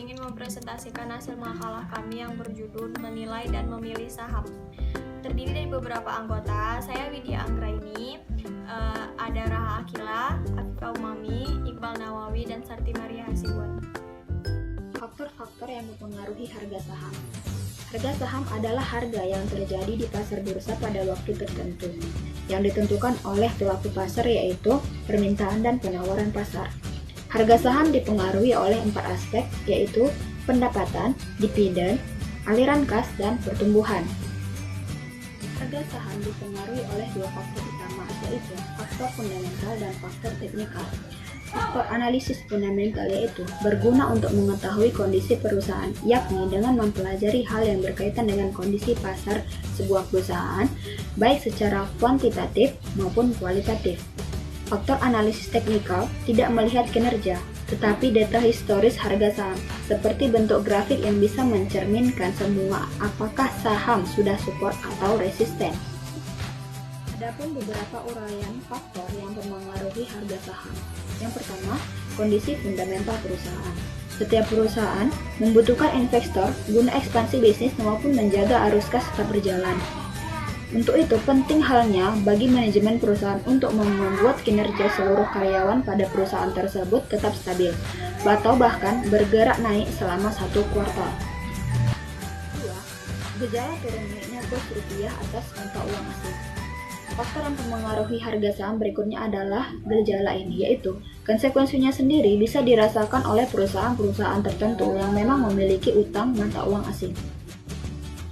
ingin mempresentasikan hasil makalah kami yang berjudul Menilai dan Memilih Saham. Terdiri dari beberapa anggota, saya Widya Anggraini, ada Raha Akila, Afifah Umami, Iqbal Nawawi, dan Sarti Maria Hasibuan. Faktor-faktor yang mempengaruhi harga saham. Harga saham adalah harga yang terjadi di pasar bursa pada waktu tertentu, yang ditentukan oleh pelaku pasar yaitu permintaan dan penawaran pasar. Harga saham dipengaruhi oleh 4 aspek yaitu pendapatan, dividen, aliran kas, dan pertumbuhan. Harga saham dipengaruhi oleh 2 faktor utama yaitu faktor fundamental dan faktor teknikal. Faktor analisis fundamental yaitu berguna untuk mengetahui kondisi perusahaan, yakni dengan mempelajari hal yang berkaitan dengan kondisi pasar sebuah perusahaan, baik secara kuantitatif maupun kualitatif. Faktor analisis teknikal tidak melihat kinerja, tetapi data historis harga saham, seperti bentuk grafik yang bisa mencerminkan semua apakah saham sudah support atau resisten. Adapun beberapa uraian faktor yang mempengaruhi harga saham. Yang pertama, kondisi fundamental perusahaan. Setiap perusahaan membutuhkan investor guna ekspansi bisnis maupun menjaga arus kas tetap berjalan. Untuk itu, penting halnya bagi manajemen perusahaan untuk membuat kinerja seluruh karyawan pada perusahaan tersebut tetap stabil, atau bahkan bergerak naik selama 1 kuartal. 2. Gejala turun naiknya kurs rupiah atas mata uang asing. Faktor yang mempengaruhi harga saham berikutnya adalah gejala ini, yaitu konsekuensinya sendiri bisa dirasakan oleh perusahaan-perusahaan tertentu yang memang memiliki utang mata uang asing.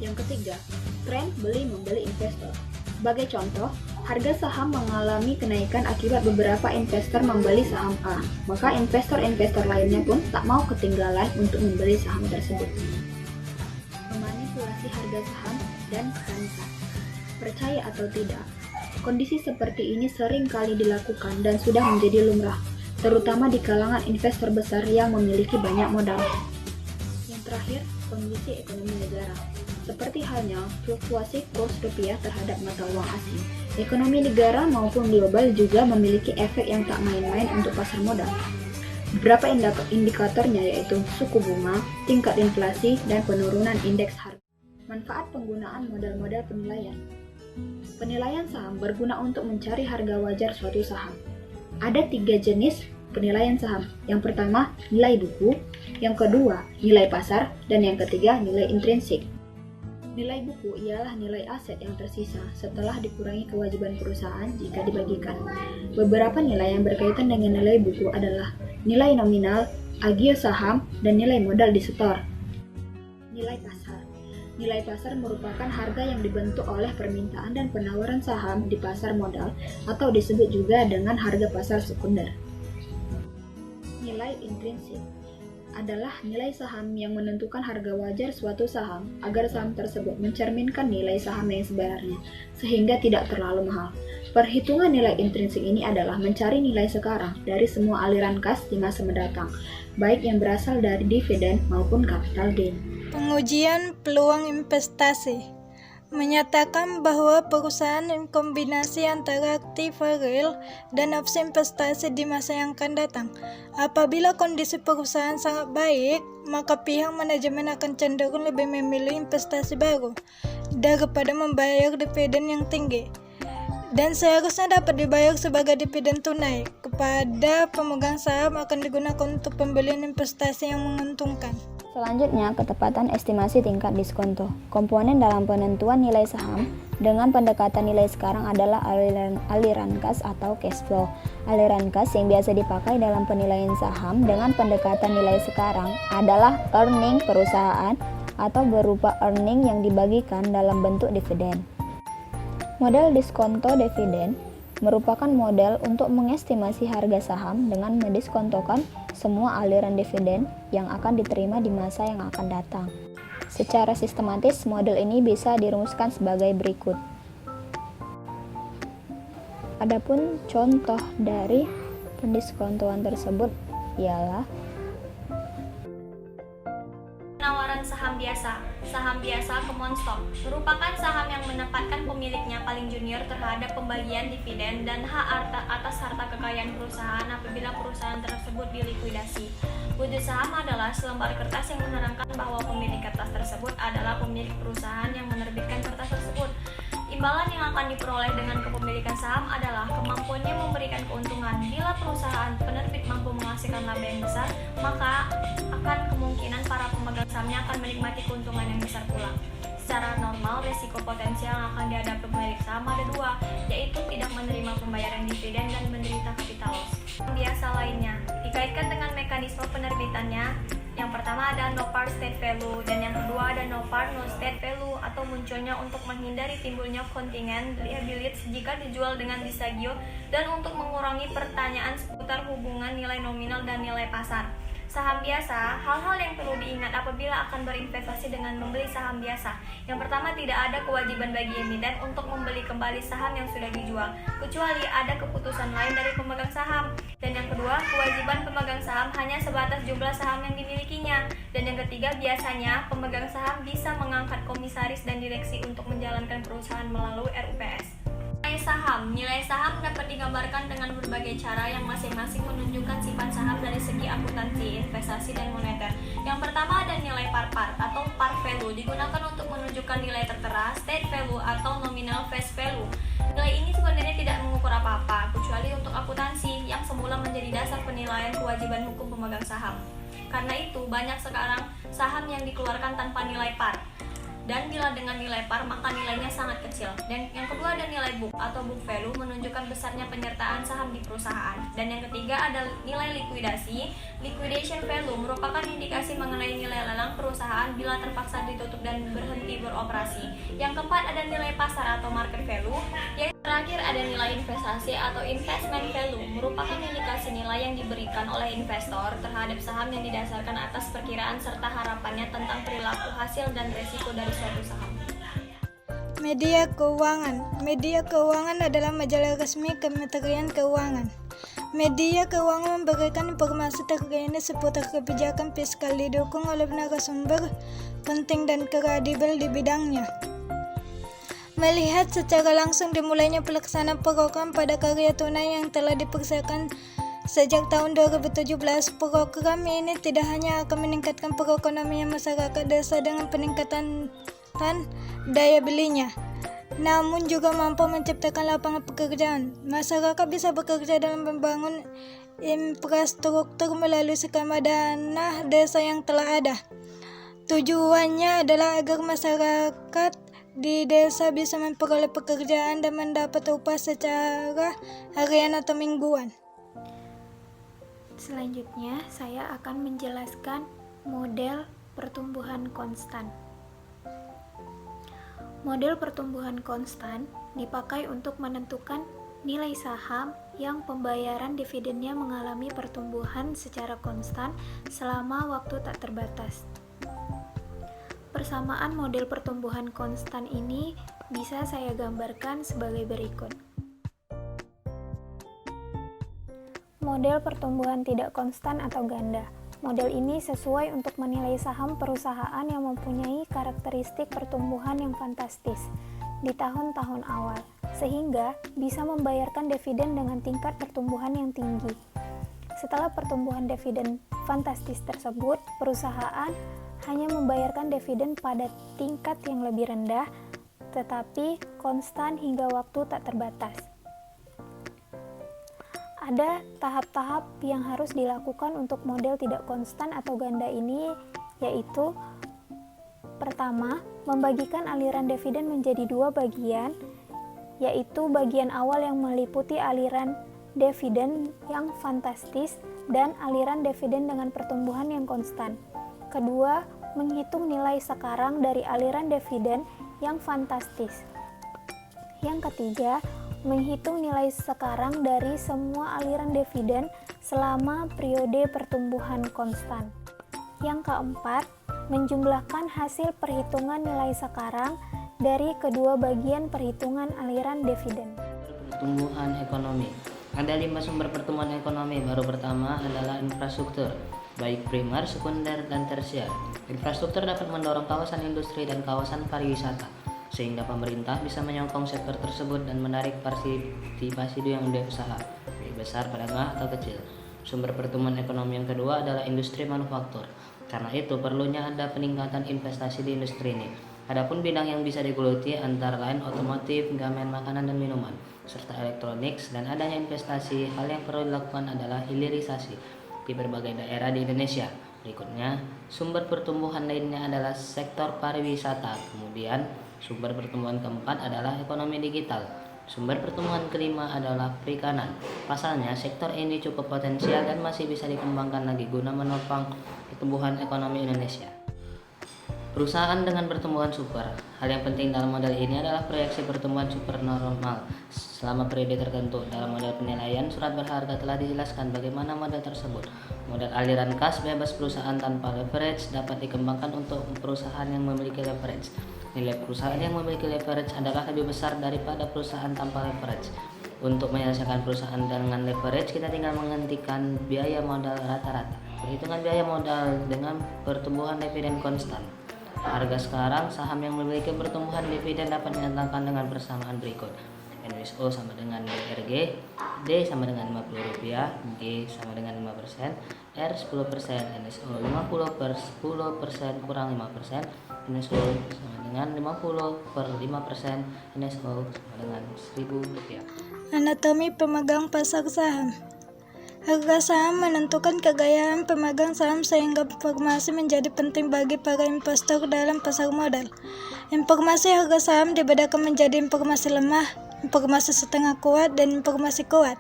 Yang ketiga, tren beli-membeli investor. Sebagai contoh, harga saham mengalami kenaikan akibat beberapa investor membeli saham A, maka investor-investor lainnya pun tak mau ketinggalan untuk membeli saham tersebut. Memanipulasi harga saham dan mekanika. Percaya atau tidak, kondisi seperti ini sering kali dilakukan dan sudah menjadi lumrah, terutama di kalangan investor besar yang memiliki banyak modal. Yang terakhir, kondisi ekonomi negara. Seperti halnya fluktuasi kurs rupiah terhadap mata uang asing, ekonomi negara maupun global juga memiliki efek yang tak main-main untuk pasar modal. Beberapa indikatornya yaitu suku bunga, tingkat inflasi, dan penurunan indeks harga. Manfaat penggunaan model-model penilaian. Penilaian saham berguna untuk mencari harga wajar suatu saham. Ada 3 jenis penilaian saham. Yang pertama, nilai buku, yang kedua, nilai pasar, dan yang ketiga, nilai intrinsik. Nilai buku ialah nilai aset yang tersisa setelah dikurangi kewajiban perusahaan jika dibagikan. Beberapa nilai yang berkaitan dengan nilai buku adalah nilai nominal, agio saham, dan nilai modal disetor. Nilai pasar. Nilai pasar merupakan harga yang dibentuk oleh permintaan dan penawaran saham di pasar modal atau disebut juga dengan harga pasar sekunder. Nilai intrinsik adalah nilai saham yang menentukan harga wajar suatu saham agar saham tersebut mencerminkan nilai saham yang sebenarnya sehingga tidak terlalu mahal. Perhitungan nilai intrinsik ini adalah mencari nilai sekarang dari semua aliran kas di masa mendatang, baik yang berasal dari dividen maupun capital gain. Pengujian peluang investasi menyatakan bahwa perusahaan kombinasi antara aktiva real dan opsi investasi di masa yang akan datang. Apabila kondisi perusahaan sangat baik, maka pihak manajemen akan cenderung lebih memilih investasi baru daripada membayar dividen yang tinggi, dan seharusnya dapat dibayar sebagai dividen tunai kepada pemegang saham akan digunakan untuk pembelian investasi yang menguntungkan. Selanjutnya, ketepatan estimasi tingkat diskonto. Komponen dalam penentuan nilai saham dengan pendekatan nilai sekarang adalah aliran kas atau cash flow. Aliran kas yang biasa dipakai dalam penilaian saham dengan pendekatan nilai sekarang adalah earning perusahaan atau berupa earning yang dibagikan dalam bentuk dividen. Model diskonto dividen merupakan model untuk mengestimasi harga saham dengan mendiskontokan semua aliran dividen yang akan diterima di masa yang akan datang. Secara sistematis, model ini bisa dirumuskan sebagai berikut. Adapun contoh dari pendiskontoan tersebut ialah Penawaran saham biasa. Saham biasa common stock merupakan saham yang menempatkan pemiliknya paling junior terhadap pembagian dividen dan hak atas harta kekayaan perusahaan apabila perusahaan tersebut dilikuidasi. Wujud saham adalah selembar kertas yang menerangkan bahwa pemilik kertas tersebut adalah pemilik perusahaan yang menerbitkan kertas tersebut. Imbalan yang akan diperoleh dengan kepemilikan saham adalah kemampuannya memberikan keuntungan. Bila perusahaan penerbit mampu menghasilkan laba yang besar, maka akan kemungkinan para pemegang sahamnya akan menikmati keuntungan yang besar pula. Secara normal, resiko potensial yang akan dihadapi pemilik saham ada dua, yaitu tidak menerima pembayaran dividen dan menderita capital loss. Biasa lainnya dikaitkan dengan mekanisme penerbitannya. Yang pertama ada no par state value, dan yang kedua ada no par no state value atau munculnya untuk menghindari timbulnya contingent liabilities jika dijual dengan disagio dan untuk mengurangi pertanyaan seputar hubungan nilai nominal dan nilai pasar. Saham biasa, hal-hal yang perlu diingat apabila akan berinvestasi dengan membeli saham biasa. Yang pertama, tidak ada kewajiban bagi emiten untuk membeli kembali saham yang sudah dijual, kecuali ada keputusan lain dari pemegang saham. Dan yang kedua, kewajiban pemegang saham hanya sebatas jumlah saham yang dimilikinya. Dan yang ketiga, biasanya pemegang saham bisa mengangkat komisaris dan direksi untuk menjalankan perusahaan melalui RUPS. Nilai saham dapat digambarkan dengan berbagai cara yang masing-masing menunjukkan sifat saham dari segi akuntansi, investasi, dan moneter. Yang pertama ada nilai par-par atau par value, digunakan untuk menunjukkan nilai tertera, state value atau nominal face value. Nilai ini sebenarnya tidak mengukur apa-apa, kecuali untuk akuntansi yang semula menjadi dasar penilaian kewajiban hukum pemegang saham. Karena itu, banyak sekarang saham yang dikeluarkan tanpa nilai par. Dan bila dengan nilai par, maka nilainya sangat kecil. Dan yang kedua ada nilai book atau book value, menunjukkan besarnya penyertaan saham di perusahaan. Dan yang ketiga ada nilai likuidasi, liquidation value, merupakan indikasi mengenai nilai lelang perusahaan bila terpaksa ditutup dan berhenti beroperasi. Yang keempat ada nilai pasar atau market value. Yang terakhir ada nilai investasi atau investment value, merupakan indikasi nilai yang diberikan oleh investor terhadap saham yang didasarkan atas perkiraan serta harapannya tentang perilaku hasil dan resiko dari suatu saham. Media keuangan. Media keuangan adalah majalah resmi Kementerian Keuangan. Media keuangan memberikan informasi terkini seputar kebijakan fiskal, didukung oleh narasumber penting dan kredibel di bidangnya. Melihat secara langsung dimulainya pelaksanaan program pada karya tunai yang telah dipersiapkan sejak tahun 2017, program ini tidak hanya akan meningkatkan perekonomian masyarakat desa dengan peningkatan daya belinya, namun juga mampu menciptakan lapangan pekerjaan. Masyarakat bisa bekerja dalam membangun infrastruktur melalui skema dana desa yang telah ada. Tujuannya adalah agar masyarakat di desa bisa memperoleh pekerjaan dan mendapat upah secara harian atau mingguan. Selanjutnya, saya akan menjelaskan model pertumbuhan konstan. Model pertumbuhan konstan dipakai untuk menentukan nilai saham yang pembayaran dividennya mengalami pertumbuhan secara konstan selama waktu tak terbatas. Persamaan model pertumbuhan konstan ini bisa saya gambarkan sebagai berikut. Model pertumbuhan tidak konstan atau ganda. Model ini sesuai untuk menilai saham perusahaan yang mempunyai karakteristik pertumbuhan yang fantastis di tahun-tahun awal, sehingga bisa membayarkan dividen dengan tingkat pertumbuhan yang tinggi. Setelah pertumbuhan dividen fantastis tersebut, perusahaan hanya membayarkan dividen pada tingkat yang lebih rendah, tetapi konstan hingga waktu tak terbatas. Ada tahap-tahap yang harus dilakukan untuk model tidak konstan atau ganda ini, yaitu pertama, membagikan aliran dividen menjadi dua bagian, yaitu bagian awal yang meliputi aliran dividen yang fantastis dan aliran dividen dengan pertumbuhan yang konstan. Kedua, menghitung nilai sekarang dari aliran dividen yang fantastis. Yang ketiga, menghitung nilai sekarang dari semua aliran dividen selama periode pertumbuhan konstan. Yang keempat, menjumlahkan hasil perhitungan nilai sekarang dari kedua bagian perhitungan aliran dividen. Pertumbuhan ekonomi. Ada 5 sumber pertumbuhan ekonomi. Baru pertama adalah infrastruktur, baik primer, sekunder, dan tersier. Infrastruktur dapat mendorong kawasan industri dan kawasan pariwisata, sehingga pemerintah bisa menyokong sektor tersebut dan menarik partisipasi yang udah usaha, baik besar, menengah, atau kecil. Sumber pertumbuhan ekonomi yang kedua adalah industri manufaktur. Karena itu perlunya ada peningkatan investasi di industri ini. Adapun bidang yang bisa digeluti antara lain otomotif, gamen makanan dan minuman, serta elektronik, dan adanya investasi. Hal yang perlu dilakukan adalah hilirisasi di berbagai daerah di Indonesia. Berikutnya, sumber pertumbuhan lainnya adalah sektor pariwisata. Kemudian, sumber pertumbuhan keempat adalah ekonomi digital. Sumber pertumbuhan kelima adalah perikanan. Pasalnya, sektor ini cukup potensial dan masih bisa dikembangkan lagi guna menopang pertumbuhan ekonomi Indonesia. Perusahaan dengan pertumbuhan super. Hal yang penting dalam model ini adalah proyeksi pertumbuhan super normal selama periode tertentu. Dalam model penilaian surat berharga telah dijelaskan bagaimana model tersebut. Model aliran kas bebas perusahaan tanpa leverage dapat dikembangkan untuk perusahaan yang memiliki leverage. Nilai perusahaan yang memiliki leverage adalah lebih besar daripada perusahaan tanpa leverage. Untuk menyelesaikan perusahaan dengan leverage, kita tinggal menghentikan biaya modal rata-rata. Perhitungan biaya modal dengan pertumbuhan dividen konstan. Harga sekarang saham yang memiliki pertumbuhan dividen dapat dinyatakan dengan persamaan berikut. NWSO sama dengan DRG, D sama dengan Rp50, G sama dengan 5%, R 10%, NSO 50% kurang 5%, NSO sama dengan 50/5%, NSO sama dengan Rp1.000. Anatomi pemegang pasar saham. Harga saham menentukan kegayaan pemegang saham sehingga informasi menjadi penting bagi para investor dalam pasar modal. Informasi harga saham dibedakan menjadi informasi lemah, informasi setengah kuat, dan informasi kuat.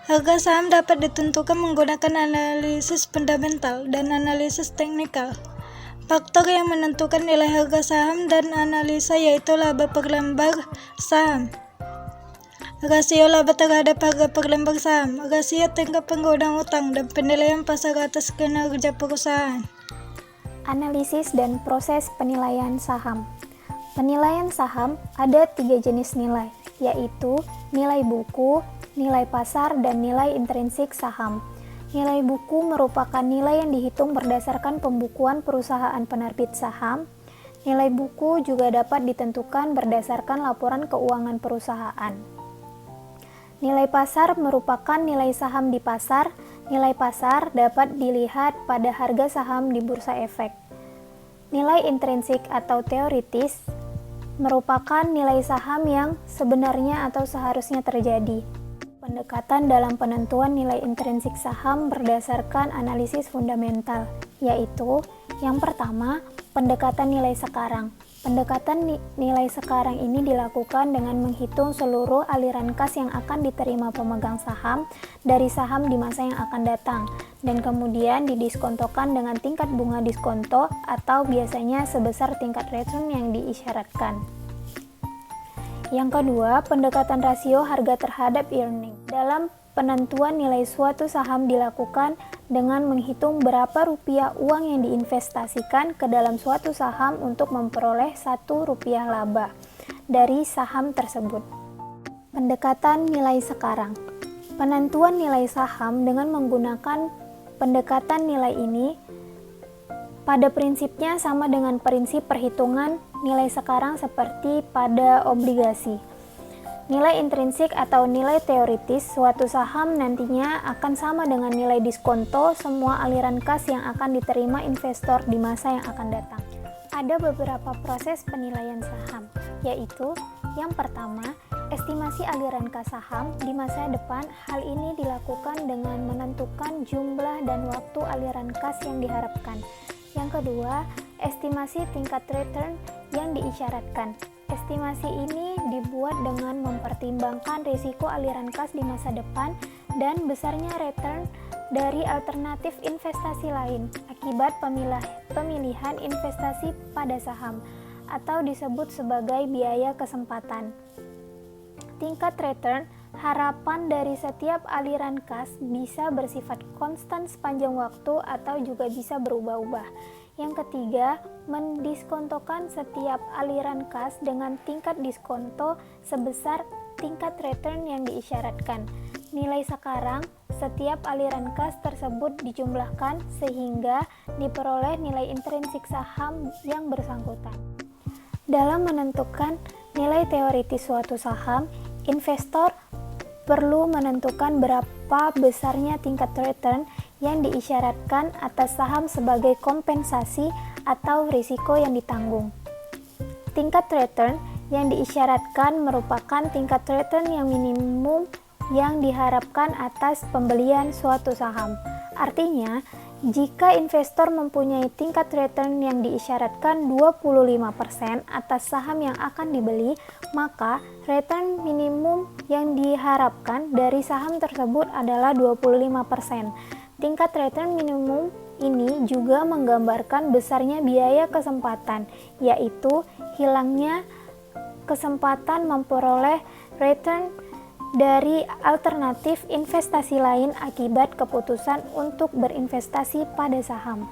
Harga saham dapat ditentukan menggunakan analisis fundamental dan analisis teknikal. Faktor yang menentukan nilai harga saham dan analisa yaitu laba per lembar saham, rasio laba terhadap harga per lembar saham, rasio tingkat pengguna utang, dan penilaian pasar atas kinerja perusahaan. Analisis dan proses penilaian saham. Penilaian saham ada 3 jenis nilai, yaitu nilai buku, nilai pasar, dan nilai intrinsik saham. Nilai buku merupakan nilai yang dihitung berdasarkan pembukuan perusahaan penerbit saham. Nilai buku juga dapat ditentukan berdasarkan laporan keuangan perusahaan. Nilai pasar merupakan nilai saham di pasar. Nilai pasar dapat dilihat pada harga saham di bursa efek. Nilai intrinsik atau teoritis merupakan nilai saham yang sebenarnya atau seharusnya terjadi. Pendekatan dalam penentuan nilai intrinsik saham berdasarkan analisis fundamental, yaitu yang pertama, pendekatan nilai sekarang. Pendekatan nilai sekarang ini dilakukan dengan menghitung seluruh aliran kas yang akan diterima pemegang saham dari saham di masa yang akan datang, dan kemudian didiskontokan dengan tingkat bunga diskonto atau biasanya sebesar tingkat return yang diisyaratkan. Yang kedua, pendekatan rasio harga terhadap earning. Dalam penentuan nilai suatu saham dilakukan dengan menghitung berapa rupiah uang yang diinvestasikan ke dalam suatu saham untuk memperoleh Rp1 laba dari saham tersebut. Pendekatan nilai sekarang. Penentuan nilai saham dengan menggunakan pendekatan nilai ini pada prinsipnya sama dengan prinsip perhitungan nilai sekarang seperti pada obligasi. Nilai intrinsik atau nilai teoritis suatu saham nantinya akan sama dengan nilai diskonto semua aliran kas yang akan diterima investor di masa yang akan datang. Ada beberapa proses penilaian saham, yaitu yang pertama, estimasi aliran kas saham di masa depan. Hal ini dilakukan dengan menentukan jumlah dan waktu aliran kas yang diharapkan. Yang kedua, estimasi tingkat return yang diisyaratkan. Estimasi ini dibuat dengan mempertimbangkan risiko aliran kas di masa depan dan besarnya return dari alternatif investasi lain akibat pemilihan investasi pada saham atau disebut sebagai biaya kesempatan. Tingkat return harapan dari setiap aliran kas bisa bersifat konstan sepanjang waktu atau juga bisa berubah-ubah. Yang ketiga, mendiskontokan setiap aliran kas dengan tingkat diskonto sebesar tingkat return yang diisyaratkan. Nilai sekarang setiap aliran kas tersebut dijumlahkan sehingga diperoleh nilai intrinsik saham yang bersangkutan. Dalam menentukan nilai teoritis suatu saham, investor perlu menentukan berapa besarnya tingkat return yang diisyaratkan atas saham sebagai kompensasi atau risiko yang ditanggung. Tingkat return yang diisyaratkan merupakan tingkat return yang minimum yang diharapkan atas pembelian suatu saham. Artinya, jika investor mempunyai tingkat return yang diisyaratkan 25% atas saham yang akan dibeli, maka return minimum yang diharapkan dari saham tersebut adalah 25%. Tingkat return minimum ini juga menggambarkan besarnya biaya kesempatan, yaitu hilangnya kesempatan memperoleh return dari alternatif investasi lain akibat keputusan untuk berinvestasi pada saham.